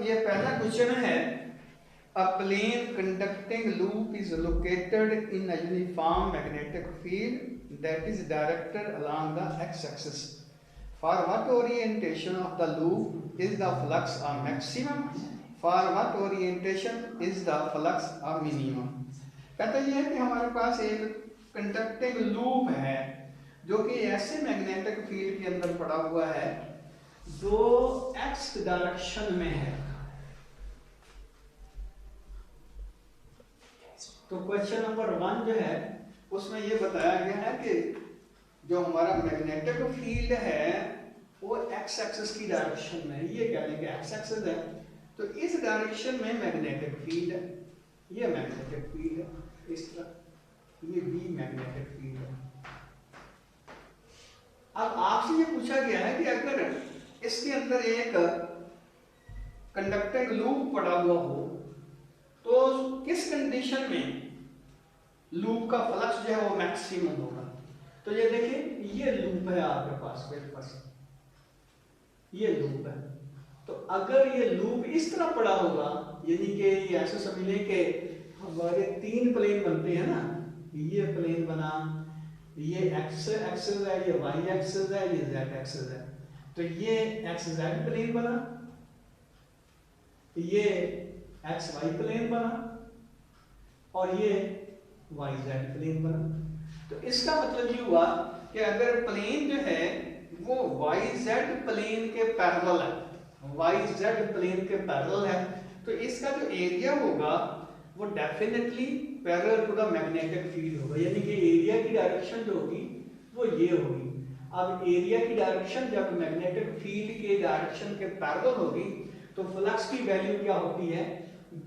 ये पहला क्वेश्चन है, a plane conducting loop is located in a uniform magnetic field that is directed along the x-axis. For what orientation of the loop is the flux a maximum? For what orientation is the flux a minimum? कहता ये है कि हमारे पास एक conducting loop है जो कि ऐसे मैग्नेटिक फील्ड के अंदर पड़ा हुआ है जो x डायरेक्शन में है। तो क्वेश्चन नंबर 1 जो है उसमें ये बताया गया है कि जो हमारा मैग्नेटिक फील्ड है वो x एक्सिस की डायरेक्शन में है। ये कह लेंगे x एक्सिस है, तो इस डायरेक्शन में मैग्नेटिक फील्ड है, ये मैग्नेटिक फील्ड है, इस तरह ये भी मैग्नेटिक फील्ड है। अब आपसे ये पूछा गया है कि अगर इसके अंदर एक कंडक्टिंग लूप पड़ा हुआ हो तो किस कंडीशन में लूप का फ्लक्स जो है वो मैक्सिमम होगा। तो ये देखिए ये लूप है आपके पास, मेरे पास ये लूप है, तो अगर ये लूप इस तरह पड़ा होगा, यानी कि ऐसे समझ लें कि हमारे 3 प्लेन बनते हैं ना, ये प्लेन बना, ये x एक्सिस है, ये y एक्सिस है, ये z एक्सिस है, तो ये xz प्लेन बना, ये xy प्लेन बना और ये yz प्लेन बना। तो इसका मतलब ये हुआ कि अगर प्लेन जो है वो yz प्लेन के पैरेलल है, yz प्लेन के पैरेलल है, तो इसका जो एरिया होगा वो definitely parallel to the magnetic field होगा, यानी कि एरिया की डायरेक्शन जो होगी वो ये होगी। अब एरिया की डायरेक्शन जब मैग्नेटिक फील्ड के डायरेक्शन के पैरेलल होगी तो फ्लक्स की वैल्यू क्या होती है,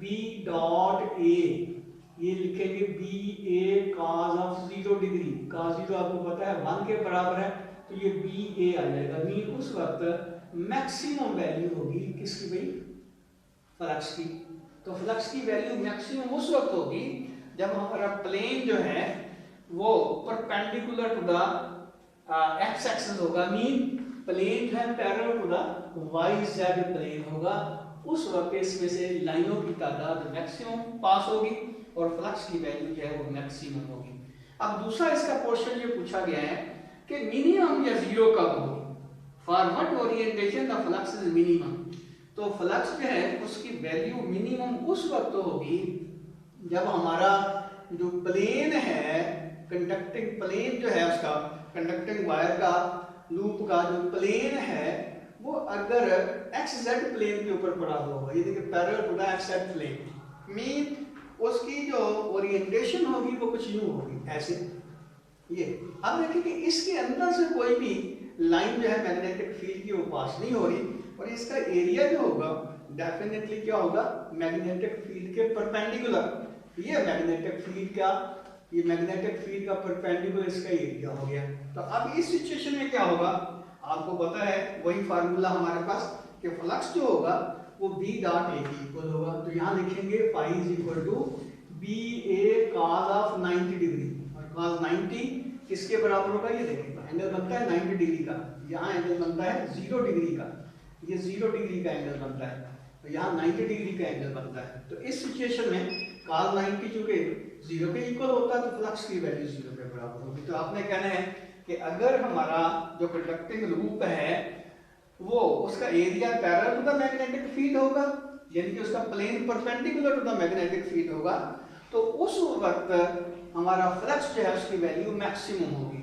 B डॉट A, ये लिखेंगे B A cos of 0 degree, cos 0 आपको पता है 1 के बराबर है, तो ये B A आ जाएगा। मीन उस वक्त मैक्सिमम वैल्यू होगी किसकी भाई, फ्लक्स की। तो फ्लक्स की वैल्यू मैक्सिमम उस वक्त होगी जब हमारा प्लेन जो है वो perpendicular to the x axis होगा, मीन प्लेन है parallel to the yz plane होगा। उस वक्त इसमें से लाइनों की तादाद मैक्सिमम पास होगी और फ्लक्स की वैल्यू जो है वो मैक्सिमम होगी। अब दूसरा इसका पोर्शन ये पूछा गया है कि मिनिमम या जीरो कब होगी, for what orientation the flux is minimum. तो फ्लक्स जो है उसकी वैल्यू मिनिमम उस वक्त होगी जब हमारा जो प्लेन है, कंडक्टिंग प्लेन जो है उसका, कंडक्टिंग वायर का लूप का जो प्लेन है वो अगर xz प्लेन के ऊपर पड़ा हुआ होगा, यानी कि parallel to the xz plane, mean उसकी जो ओरिएंटेशन होगी वो कुछ यूं होगी, ऐसे ये। अब देखिए कि इसके अंदर से कोई भी लाइन जो है मैग्नेटिक फील्ड की वो पास नहीं हो रही और इसका एरिया जो होगा डेफिनेटली क्या होगा, मैग्नेटिक फील्ड के परपेंडिकुलर। ये मैग्नेटिक फील्ड का, ये मैग्नेटिक फील्ड का परपेंडिकुलर इसका एरिया हो गया। तो अब इस सिचुएशन में क्या होगा, आपको पता है वही फार्मूला हमारे पास कि फ्लक्स जो होगा वो B डॉट A की इक्वल होगा। तो यहाँ लिखेंगे phi is equal to BA cos of 90 degree, और cos 90 किसके बराबर होगा, ये देखिएगा एंगल बनता है 90 डिग्री का, यहाँ एंगल बनता है 0 डिग्री का, ये 0 डिग्री का एंगल बनता है, तो यहाँ 90 डिग्री का एंगल बनता है। तो इस सिचुएशन में cos 90 चूंकि 0 के इक्वल होता है तो फ्लक्स की वैल्यू 0 के बराबर होगी। तो आपने कहना है कि अगर हमारा जो कंडक्टिंग लूप है वो उसका area parallel to the magnetic field होगा, यानी कि उसका plane perpendicular to the magnetic field होगा, तो उस वक्त हमारा फ्लक्स जो है उसकी वैल्यू मैक्सिमम होगी।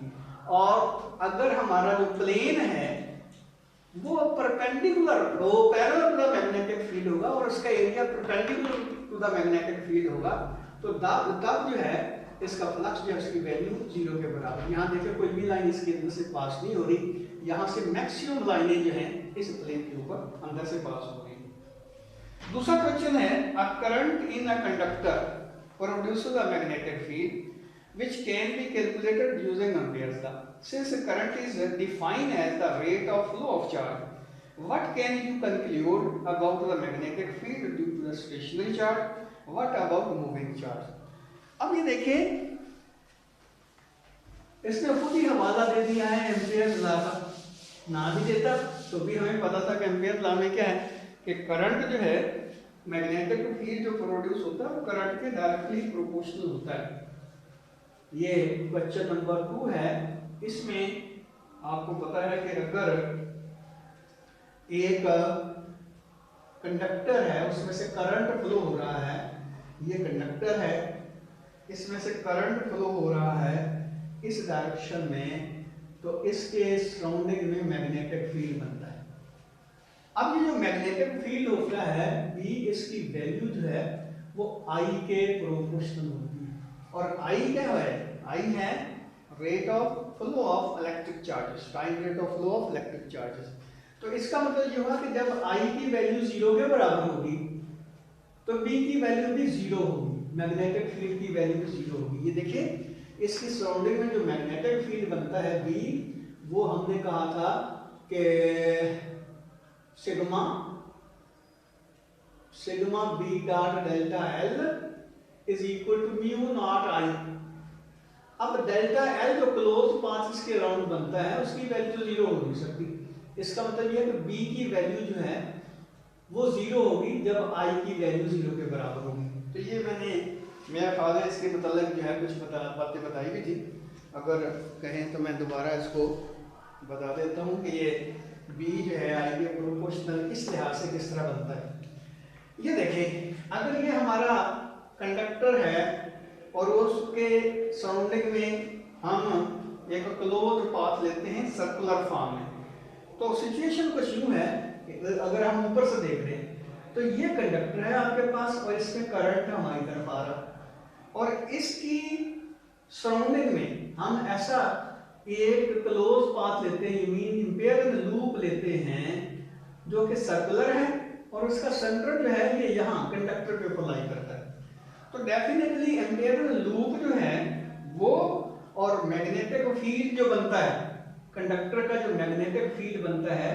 और अगर हमारा जो प्लेन है वो perpendicular to parallel to the magnetic field होगा और उसका area perpendicular to the magnetic field होगा, तो तब जो है इसका फ्लक्स जो है उसकी वैल्यू 0 के बराबर। यहाँ देखिए कोई भी लाइन इसके अंदर से पास नहीं हो रही, यहाँ से मैक्सिमम लाइनें जो हैं इस प्लेन के ऊपर अंदर से पास हो रही। दूसरा क्वेश्चन है, a current in a conductor produces a magnetic field which can be calculated using Ampere's law. Since current is defined as the rate of flow of charge, what can you conclude about the magnetic field due to the stationary charge, what about moving charge. अब ये देखिए इसने खुद ही हवाला दे दिया है ampere law का, ना भी देता तो भी हमें पता था कि एम्पियर लॉ में क्या है कि करंट जो है, मैग्नेटिक फील्ड जो प्रोड्यूस होता है वो करंट के डायरेक्टली प्रोपोर्शनल होता है। ये क्वेश्चन नंबर 2 है। इसमें आपको पता है कि अगर एक कंडक्टर है, उसमें से करंट फ्लो हो रहा है, ये कंडक्टर है, इसमें से करंट फ्लो हो रहा है इस डायरेक्शन में, तो इसके सराउंडिंग में मैग्नेटिक फील्ड बनता है। अब ये जो मैग्नेटिक फील्ड होता है बी, इसकी वैल्यू जो है वो आई के प्रोपोर्शनल होती है। और आई क्या है? आई है rate of flow of electric charges, time rate of flow of electric charges. तो इसका मतलब ये हुआ कि जब आई की वैल्यू 0 के बराबर होगी तो बी की वैल्यू भी 0 होगी, मैग्नेटिक फील्ड की वैल्यू भी 0 होगी। ये देखिए, इसकी सराउंडिंग में जो मैग्नेटिक फील्ड बनता है बी, वो हमने कहा था कि sigma B dot delta L is equal to mu naught I. अब डेल्टा एल जो क्लोज पाथ इसके अराउंड बनता है उसकी वैल्यू तो 0 हो नहीं सकती। इसका मतलब यह है कि बी की वैल्यू जो है वो 0 होगी जब आई की वैल्यू 0 के बराबर होगी। तो ये मेरा ख्याल है इसके मतलब जो है कुछ बातें बताई भी थी। अगर कहें तो मैं दोबारा इसको बता देता हूँ कि ये बी जो है आई के प्रोपोर्शनल इस लिहाज से किस तरह बनता है। ये देखिए, अगर ये हमारा कंडक्टर है और उसके सराउंडिंग में हम एक क्लोज पाथ लेते हैं सर्कुलर फॉर्म में, तो सिचुएशन कुछ यूं है, अगर हम ऊपर से देख रहे हैं तो ये कंडक्टर है आपके पास और इसमें करंट हमारी तरफ आ रहा, और इसकी सराउंडिंग में हम ऐसा एक क्लोज पाथ लेते हैं, मीन इंपेयर्ड लूप लेते हैं जो कि सर्कुलर है और उसका सेंटर जो है ये यहाँ कंडक्टर पे अप्लाई करता है। तो डेफिनेटली इंपेयर्ड लूप जो है वो और मैग्नेटिक फील्ड जो बनता है, कंडक्टर का जो मैग्नेटिक फील्ड बनता है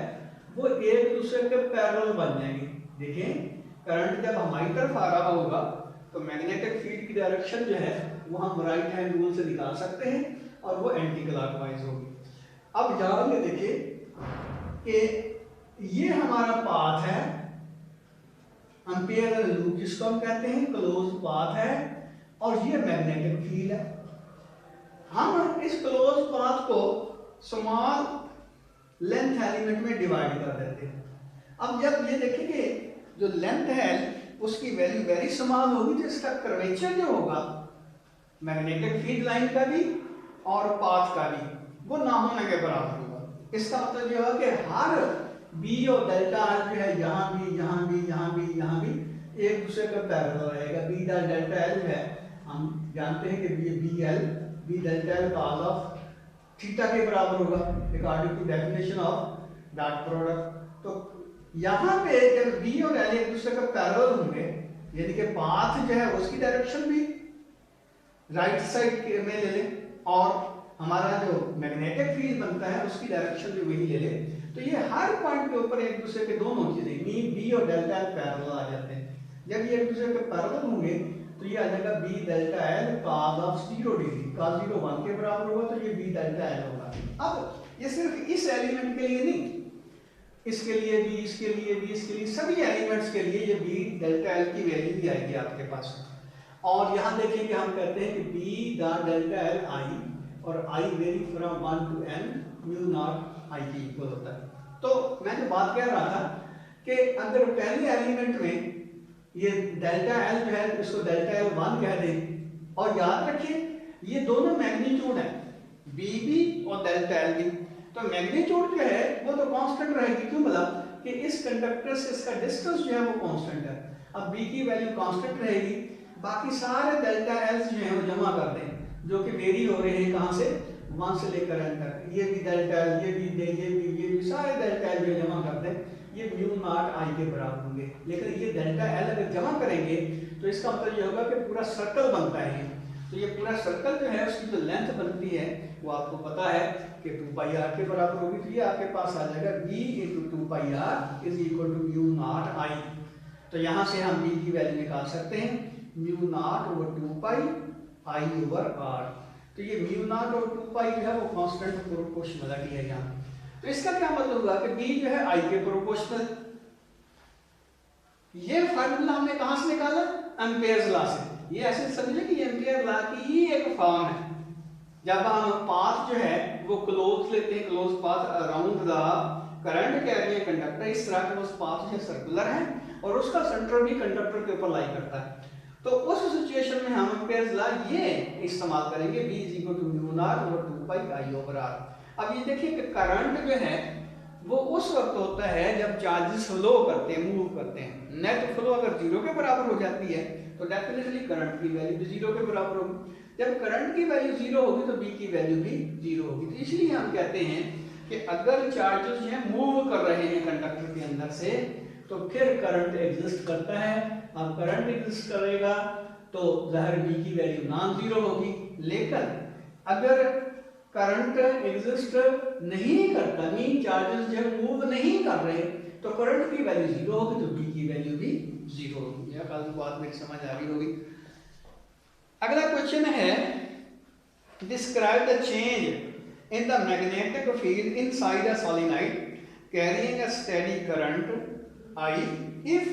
वो एक दूसरे के पैरेलल बन जाएंगे। देखिए, करंट जब हमारी तरफ आ रहा होगा तो मैग्नेटिक फील्ड की डायरेक्शन जो है वो हम राइट हैंड रूल से निकाल सकते हैं और वो एंटी क्लॉकवाइज होगी। अब यहाँ पे देखिए कि ये हमारा पाथ है, एम्पियर लूप जिसको हम कहते हैं, क्लोज पाथ है, और ये मैग्नेटिक फील्ड है। हम इस क्लोज पाथ को स्मॉल लेंथ एलिमेंट में डिवाइड कर देते हैं। अब जब ये देखेंगे जो लेंथ है उसकी वैल्यू वेरी स्मॉल होगी, तो इसका कर्वेचर जो होगा मैग्नेटिक फील्ड लाइन का भी और पाथ का भी वो ना होने के बराबर होगा। इसका मतलब यह होगा कि हर बी और डेल्टा जो है यहाँ भी यहाँ भी यहाँ भी यहाँ भी एक दूसरे का पैरेलल रहेगा। बी डॉट डेल्टा एल जो है हम जानते हैं कि B delta L cos of theta के बराबर होगा according to definition of dot product. तो यहाँ पे जब बी और एल एक दूसरे का पैरेलल होंगे, यानी कि पाथ जो है उसकी डायरेक्शन भी राइट साइड में ले लें और हमारा जो मैग्नेटिक फील्ड बनता है उसकी डायरेक्शन भी वही ले ले, तो ये हर पॉइंट के ऊपर एक दूसरे के दोनों चीजें बी और डेल्टा एल पैरेलल आ जाते हैं। जब ये एक दूसरे के पैरेलल होंगे तो ये आ जाएगा B delta L cos of 0 degree, cos 0 1 के बराबर होगा, तो ये बी डेल्टा एल होगा। अब ये सिर्फ इस एलिमेंट के लिए नहीं, इसके लिए भी, इसके लिए भी, इसके लिए, सभी एलिमेंट्स के लिए ये बी डेल्टा एल की वैल्यू भी आएगी आपके पास। और यहाँ देखिए कि हम कहते हैं कि B dot delta L I, और I vary from 1 to n mu naught I के इक्वल होता है। तो मैं जो बात कह रहा था कि अगर पहले एलिमेंट में ये डेल्टा एल जो है इसको डेल्टा एल 1 कह दें, और याद रखिए ये दोनों मैग्नीट्यूड है, बी भी और डेल्टा एल भी। तो मैग्नीट्यूड जो है वो तो कांस्टेंट रहेगी, क्यों बोला कि इस कंडक्टर से इसका डिस्टेंस जो है वो कांस्टेंट है। अब बी की वैल्यू कांस्टेंट रहेगी, बाकी सारे डेल्टा एल जो है वो जमा कर दें जो कि वेरी हो रहे हैं कहाँ से, 1 से लेकर n तक। ये भी डेल्टा एल, ये भी सारे डेल्टा एल जो जमा कर दें, ये म्यू नॉट आई के बराबर होंगे। लेकिन ये डेल्टा एल अगर जमा करेंगे तो इसका मतलब ये होगा कि पूरा सर्कल बनता है। तो ये पूरा सर्कल जो है उसकी जो लेंथ बनती है वो आपको पता है कि 2 पाई आर के बराबर होगी। तो ये आपके पास आ जाएगा b × 2 pi R is equal to mu naught I. तो यहाँ से हम b की वैल्यू निकाल सकते हैं, mu not over 2 pi I over r. तो ये म्यू नॉट और 2 पाई जो है वो कांस्टेंट प्रोपोर्शनलिटी है यहाँ। तो इसका क्या मतलब हुआ कि b जो है i के प्रोपोर्शनल, ये फार्मूला हमने कहां से निकाला? एम्पियर्स लॉ से। ये ऐसे समझे कि ये एम्पियर लॉ की ही एक फॉर्म है। जब हम पाथ जो है वो क्लोज लेते हैं, close path around the current carrying conductor, इस तरह का उस पाथ जो सर्कुलर है और उसका सेंटर भी कंडक्टर के ऊपर लाई करता है, तो उस सिचुएशन में हम एम्पियर्स लॉ ये इस्तेमाल करेंगे, V = μ0 over 2 pi I over R। अब ये देखिए कि करंट जो है वो उस वक्त होता है जब चार्जेस फ्लो करते हैं, मूव करते हैं। नेट फ्लो अगर जीरो के बराबर हो जाती है तो डेफिनेटली करंट की वैल्यू भी जीरो के बराबर होगी। जब करंट की वैल्यू जीरो होगी तो B की वैल्यू भी जीरो होगी। तो इसलिए हम कहते हैं कि अगर चार्जेस जो है मूव कर रहे हैं कंडक्टर के अंदर से तो फिर करंट एग्जिस्ट करता है। अब करंट एग्जिस्ट करेगा तो जाहिर B की वैल्यू नॉन जीरो होगी। लेकिन अगर करंट एग्जिस्ट नहीं करता, मीन चार्जेस जो मूव नहीं कर रहे, तो करंट की वैल्यू जीरो होगी तो B की वैल्यू भी जीरो होगी। यह काफी बात मेरी समझ आ रही होगी। अगला क्वेश्चन है, describe the change in the magnetic field inside a solenoid carrying a steady current I if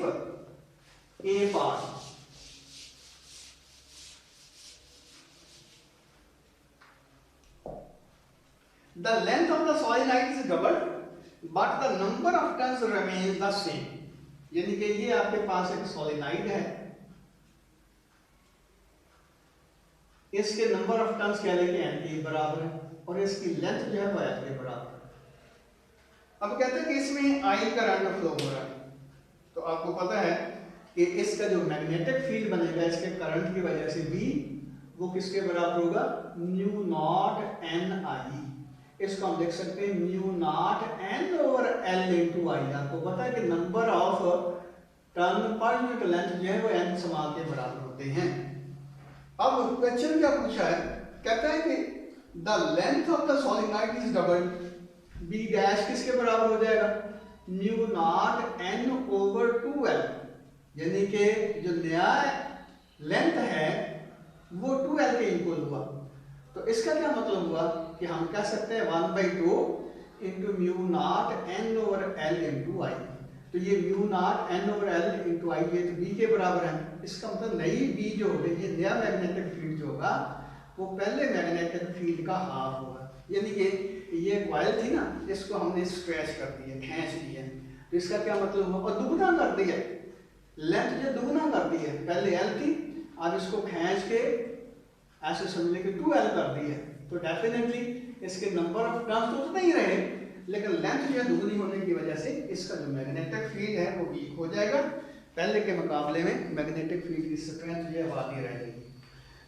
A part the length of the solenoid is doubled but the number of turns remains the same। यानी कि ये आपके पास एक solenoid है, इसके number of turns क्या लेके n के बराबर है और इसकी लेंथ जो है वो l के बराबर है। अब कहते हैं कि इसमें I करंट फ्लो हो रहा है, तो आपको पता है कि इसका जो मैग्नेटिक फील्ड बनेगा इसके करंट की वजह से B वो किसके बराबर होगा? μ0 NI। इसको हम देख सकते हैं μ0 N over L into I। आपको पता है कि number of turn per unit length जो है वो n समान के बराबर होते हैं। अब क्वेश्चन क्या पूछा है, कहता है कि the length of the solenoid is doubled, B dash किसके बराबर हो जाएगा? μ0 N over 2L। यानी कि जो नया लेंथ है वो 2L के इक्वल हुआ। तो इसका क्या मतलब हुआ कि हम कह सकते हैं 1/2 into μ0 N over L into I। तो ये μ0 N over L into I ये तो B के बराबर है। इसका मतलब नई B जो होगी, ये नया मैग्नेटिक फील्ड जो होगा वो पहले मैग्नेटिक फील्ड का हाफ होगा। यानी कि ये कॉइल थी ना, इसको हमने स्ट्रेच कर दिया, खींच दिया, तो इसका क्या मतलब हुआ? और दुगना कर दिया, लेंथ जो दुगना कर दी है, पहले L थी अब इसको खींच के ऐसे समझने के 2L कर दी है। तो डेफिनेटली इसके नंबर ऑफ टर्न्स तो उतने ही रहे, लेकिन लेंथ जो है दुगनी होने की वजह से इसका जो मैग्नेटिक फील्ड है वो वीक हो जाएगा। पहले के मुकाबले में मैग्नेटिक फील्ड की स्ट्रेंथ जो है वो आती रहेगी।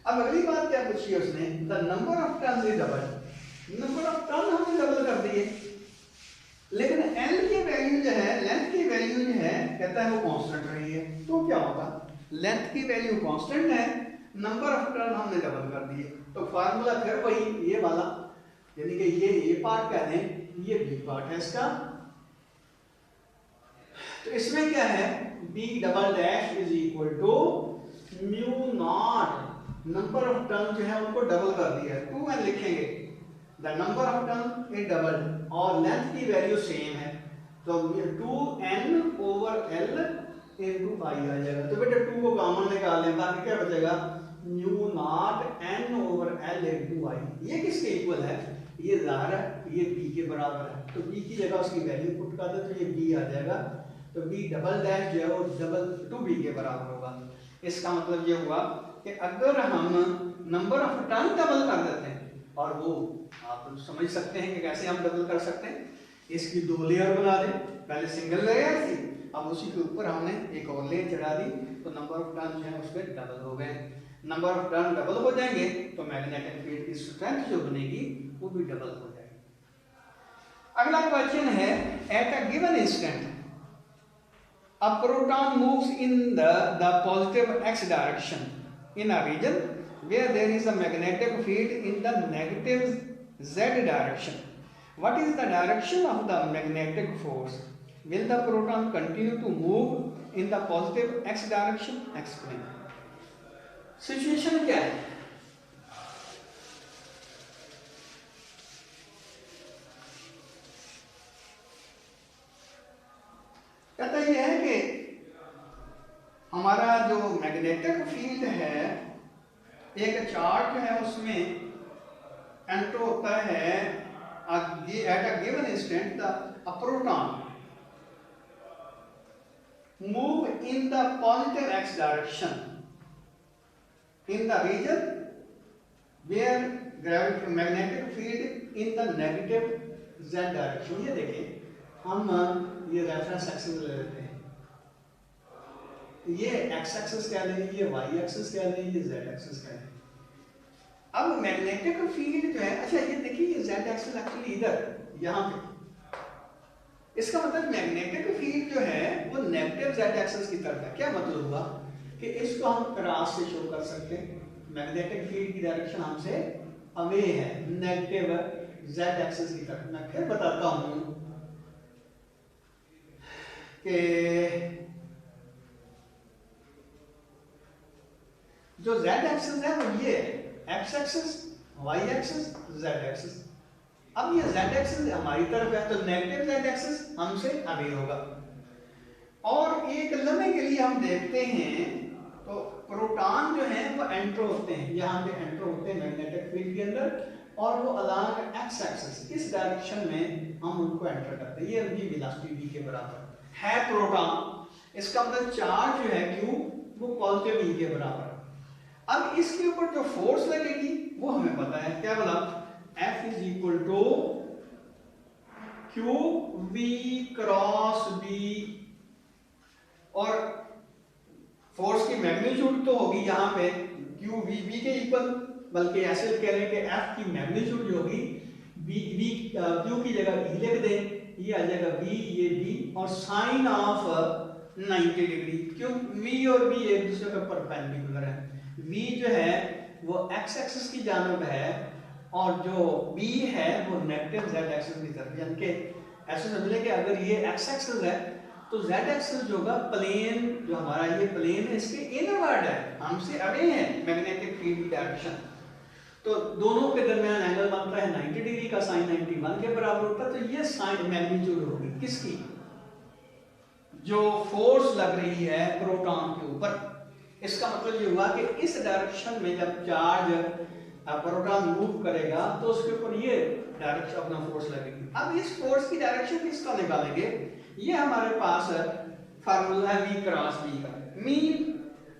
अब अगली बात क्या पूछी है उसने, the number of turns is double. Number of turn हमने डबल कर दिए, लेकिन L की वैल्यू जो है, लेंथ की वैल्यू जो है कहता है वो कांस्टेंट रही है। तो क्या होगा? लेंथ की वैल्यू कांस्टेंट है, नंबर ऑफ टर्न हमने डबल कर दिए, तो फार्मूला फिर वही ये वाला, यानी कि ये A पार्ट कह दें, ये B पार्ट है इसका। तो इसमें क्या है, B double dash is equal to μ0, number of turn जो है उनको डबल कर दिया है, 2n लिखेंगे, the number of turn is double और लेंथ की वैल्यू सेम है, तो 2n over L into I आ जाएगा। तो बेटा 2 को कॉमन निकाल लें, बाकी क्या बचेगा? μ0 N over L into I। ये किसके इक्वल है? ये जाहिर है ये B के बराबर है, तो B की जगह उसकी वैल्यू पुट कर दे तो ये B आ जाएगा। तो B डबल डैश जो है वो डबल 2B के बराबर होगा। इसका मतलब ये हुआ कि अगर हम नंबर ऑफ टर्न डबल कर देते हैं, और वो आप समझ सकते हैं कि कैसे हम डबल कर सकते हैं, इसकी 2 लेयर बना दें, पहले सिंगल लेयर थी, अब उसी के ऊपर हमने एक और लेयर चढ़ा दी, तो नंबर ऑफ टर्न जो है उसके डबल हो गए। नंबर ऑफ टर्न डबल हो जाएंगे तो मैग्नेटिक फील्ड की स्ट्रेंथ जो बनेगी वो भी डबल हो जाएगी। अगला क्वेश्चन है, at a given instant a proton moves in the positive x direction in a region where there is a magnetic field in the negative z direction. What is the direction of the magnetic force? Will the proton continue to move in the positive x direction? Explain. Situation क्या है? कहता यह है कि हमारा जो magnetic field है, एक चार्ज जो है उसमें एंटर होता है at a given instant the proton move in the positive x direction in the region where gravity magnetic field in the negative z direction। ये देखें हम ये रेफरेंस एक्सिस ले लेते हैं, ये x एक्सिस कह लें, ये y एक्सिस कह लें, ये z एक्सिस कह लें। अब मैग्नेटिक फील्ड जो है, अच्छा ये देखिए ये z एक्सिस एक्चुअली इधर यहाँ पे, इसका मतलब मैग्नेटिक फील्ड जो है वो नेगेटिव z एक्सिस की तरफ है। क्या मतलब हुआ कि इसको हम क्रॉस से शो कर सकते हैं, मैग्नेटिक फील्ड की डायरेक्शन हमसे अवे है, नेगेटिव z एक्सिस की तरफ। मैं फिर बताता हूं कि जो z एक्सिस है वो ये है, x axis, y axis, z axis. अब ये z एक्सिस हमारी तरफ है तो नेगेटिव z एक्सिस हमसे अवे होगा। और एक लम्हे के लिए हम देखते हैं तो प्रोटॉन जो है वो एंटर होते हैं, यहाँ पे एंटर होते हैं मैग्नेटिक फील्ड के अंदर, और वो अलोंग एक्स एक्सिस इस डायरेक्शन में हम उनको एंटर करते हैं। ये उनकी वेलोसिटी v के बराबर है प्रोटॉन। इसका मतलब चार्ज जो है q वो पॉजिटिव v के बराबर। अब इसके ऊपर जो फोर्स लगेगी वो हमें पता है, क्या बोला, F is equal to q v cross B, और फोर्स की मैग्नीट्यूड तो होगी यहाँ पे क्यू वी बी के इक्वल, बल्कि ऐसे कह रहे हैं कि एफ की मैग्नीट्यूड जो होगी वी क्यू की जगह ई लिख दें, ये आ जाएगा वी, ये बी, और साइन ऑफ 90 डिग्री, क्यों वी और बी एक दूसरे के परपेंडिकुलर है। वी जो है वो एक्स एक्सिस की जानब है और जो बी है वो नेगेटिव जेड एक्सिस की तरफ, यानी कि ऐसे समझ लें कि अगर ये एक्स एक्सिस है तो z एक्सिस जो होगा प्लेन, जो हमारा ये प्लेन है इसके इनवर्ड है, हमसे अवे है मैग्नेटिक फील्ड की डायरेक्शन, तो दोनों के दरमियान एंगल बनता है 90 डिग्री का, साइन 91 के बराबर होता है। तो ये साइन मैग्नीट्यूड होगी किसकी, जो फोर्स लग रही है प्रोटॉन के ऊपर। इसका मतलब ये हुआ कि इस डायरेक्शन में जब चार्ज प्रोटॉन मूव करेगा तो उसके ऊपर ये डायरेक्शन अपना फोर्स लगेगी। अब इस फोर्स की डायरेक्शन किसका निकालेंगे, ये हमारे पास फार्मूला है v क्रॉस b का, मीन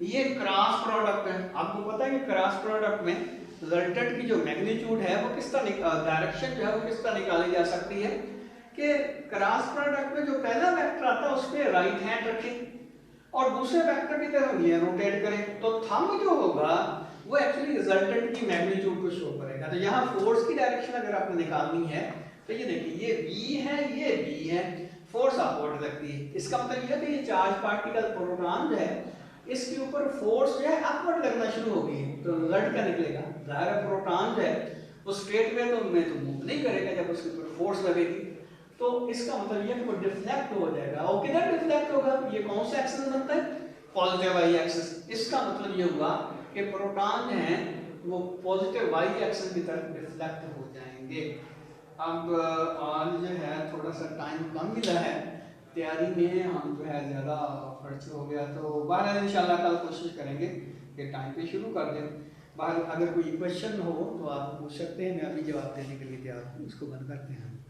ये क्रॉस प्रोडक्ट है। आपको पता है कि क्रॉस प्रोडक्ट में रिजल्टेंट की जो मैग्नीट्यूड है वो किस तरह डायरेक्शन जो है वो किस तरह निकाली जा सकती है कि क्रॉस प्रोडक्ट में जो पहला वेक्टर आता है उस पे राइट हैंड रखें और दूसरे वेक्टर की तरफ उंगलियां रोटेट करें, तो थंब जो होगा वो एक्चुअली रिजल्टेंट की मैग्नीट्यूड को शो करेगा। तो यहाँ फोर्स की डायरेक्शन अगर आपको निकालनी है तो ये देखिए ये v है, ये b है, फोर्स अपवर्ड लगती है। इसका मतलब ये है कि ये चार्ज पार्टिकल प्रोटॉन जो है इसके ऊपर फोर्स जो है अपवर्ड लगना शुरू हो गई है, तो रिजल्ट क्या निकलेगा, जाहिर है प्रोटॉन जो है वो स्ट्रेट वे तो मूव नहीं करेगा जब उसके ऊपर फोर्स लगेगी, तो इसका मतलब ये कि वो डिफ्लेक्ट हो जाएगा। और किधर डिफ्लेक्ट होगा, ये कौन सा एक्सिस बनता है, पॉजिटिव वाई एक्सिस। इसका मतलब ये हुआ कि प्रोटॉन जो है वो पॉजिटिव वाई एक्सिस की तरफ डिफ्लेक्ट हो जाएंगे। अब आज जो है थोड़ा सा टाइम कम मिला है तैयारी में, हम जो है ज़्यादा खर्च हो गया, तो बाहर इंशाल्लाह कल कोशिश करेंगे कि टाइम पे शुरू कर दें। बाहर अगर कोई क्वेश्चन हो तो आप पूछ सकते हैं, मैं अभी जवाब देने के लिए तैयार हूँ। इसको बंद करते हैं।